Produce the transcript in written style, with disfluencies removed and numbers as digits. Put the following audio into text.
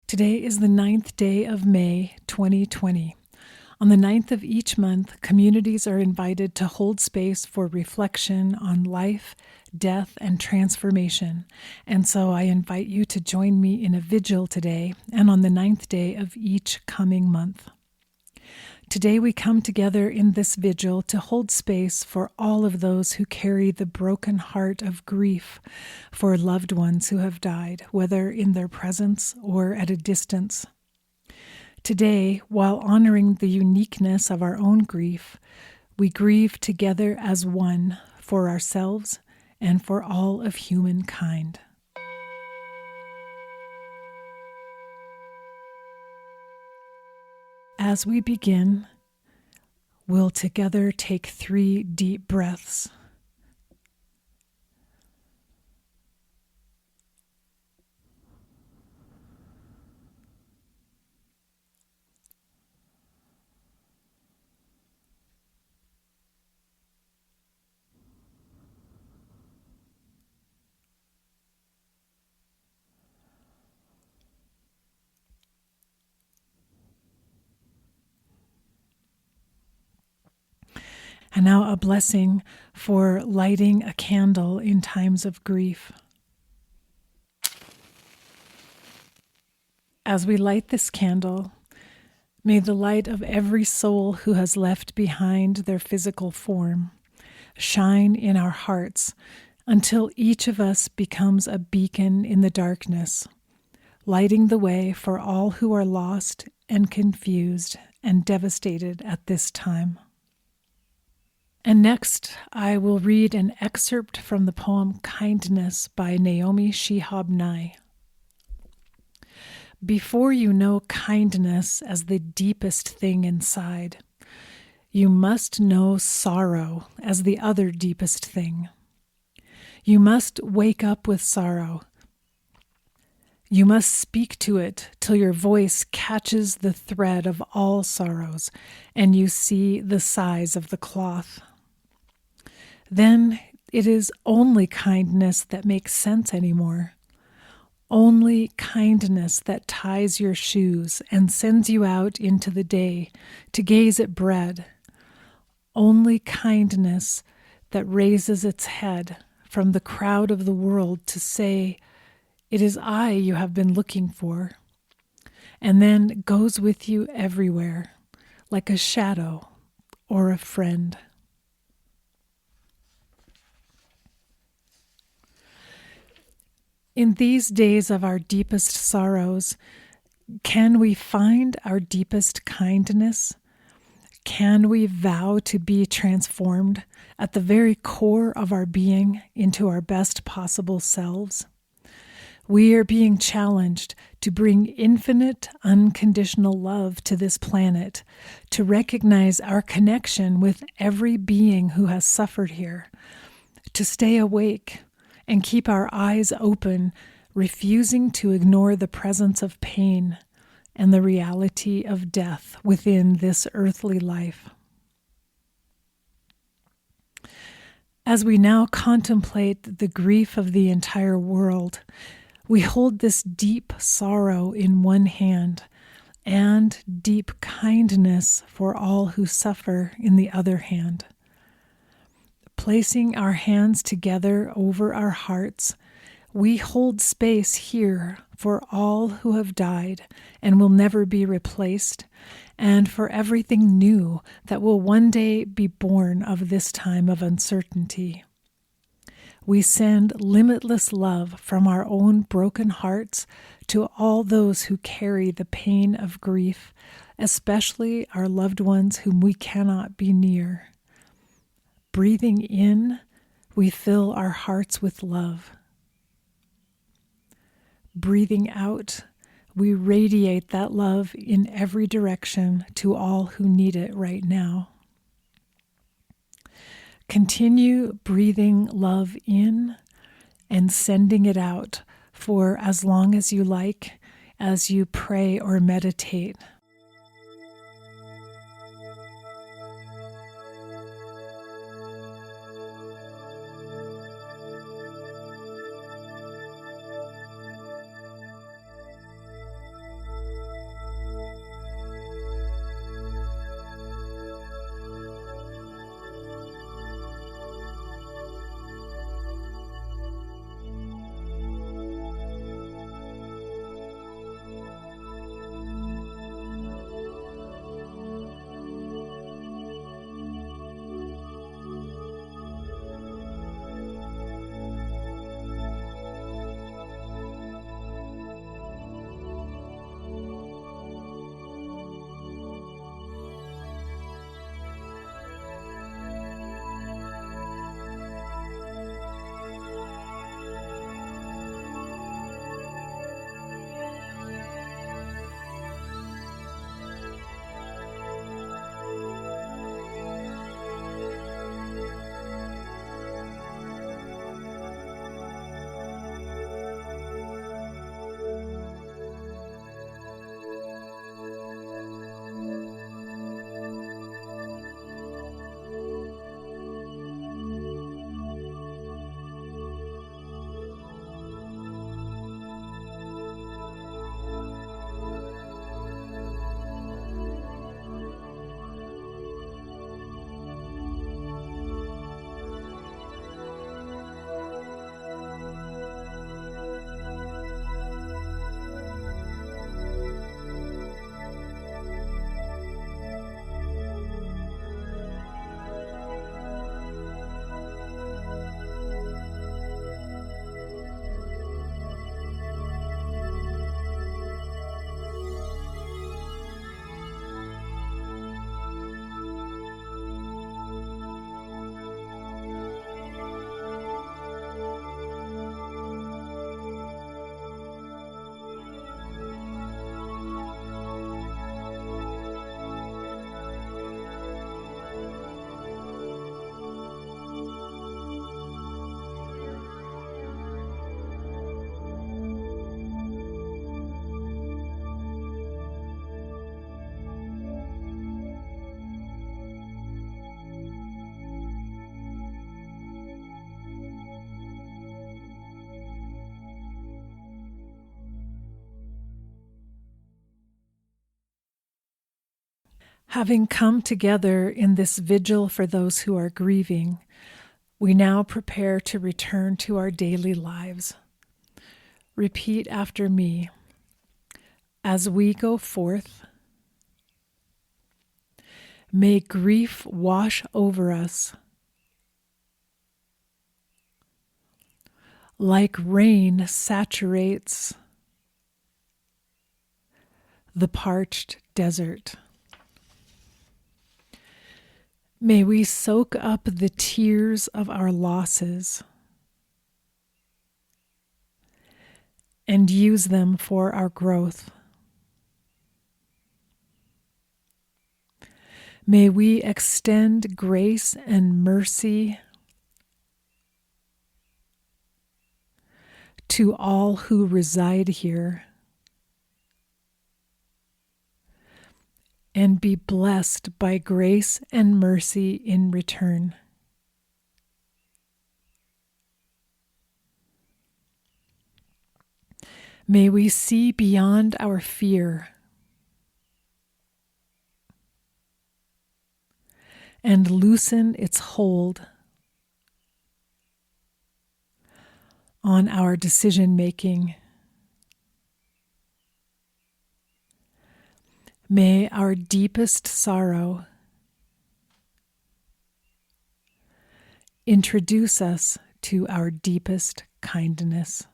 Today is the 9th day of May, 2020. On the 9th of each month, communities are invited to hold space for reflection on life, death, and transformation. And so I invite you to join me in a vigil today and on the 9th day of each coming month. Today we come together in this vigil to hold space for all of those who carry the broken heart of grief for loved ones who have died, whether in their presence or at a distance. Today, while honoring the uniqueness of our own grief, we grieve together as one for ourselves and for all of humankind. As we begin, we'll together take 3 deep breaths. And now a blessing for lighting a candle in times of grief. As we light this candle, may the light of every soul who has left behind their physical form shine in our hearts until each of us becomes a beacon in the darkness, lighting the way for all who are lost and confused and devastated at this time. And next, I will read an excerpt from the poem Kindness by Naomi Shihab Nye. Before you know kindness as the deepest thing inside, you must know sorrow as the other deepest thing. You must wake up with sorrow. You must speak to it till your voice catches the thread of all sorrows and you see the size of the cloth. Then it is only kindness that makes sense anymore. Only kindness that ties your shoes and sends you out into the day to gaze at bread. Only kindness that raises its head from the crowd of the world to say, "It is I you have been looking for," and then goes with you everywhere, like a shadow or a friend. In these days of our deepest sorrows, can we find our deepest kindness? Can we vow to be transformed at the very core of our being into our best possible selves? We are being challenged to bring infinite, unconditional love to this planet, to recognize our connection with every being who has suffered here, to stay awake and keep our eyes open, refusing to ignore the presence of pain and the reality of death within this earthly life. As we now contemplate the grief of the entire world, we hold this deep sorrow in one hand and deep kindness for all who suffer in the other hand. Placing our hands together over our hearts, we hold space here for all who have died and will never be replaced, and for everything new that will one day be born of this time of uncertainty. We send limitless love from our own broken hearts to all those who carry the pain of grief, especially our loved ones whom we cannot be near. Breathing in, we fill our hearts with love. Breathing out, we radiate that love in every direction to all who need it right now. Continue breathing love in and sending it out for as long as you like as you pray or meditate. Having come together in this vigil for those who are grieving, we now prepare to return to our daily lives. Repeat after me. As we go forth, may grief wash over us like rain saturates the parched desert. May we soak up the tears of our losses and use them for our growth. May we extend grace and mercy to all who reside here and be blessed by grace and mercy in return. May we see beyond our fear and loosen its hold on our decision-making. May our deepest sorrow introduce us to our deepest kindness.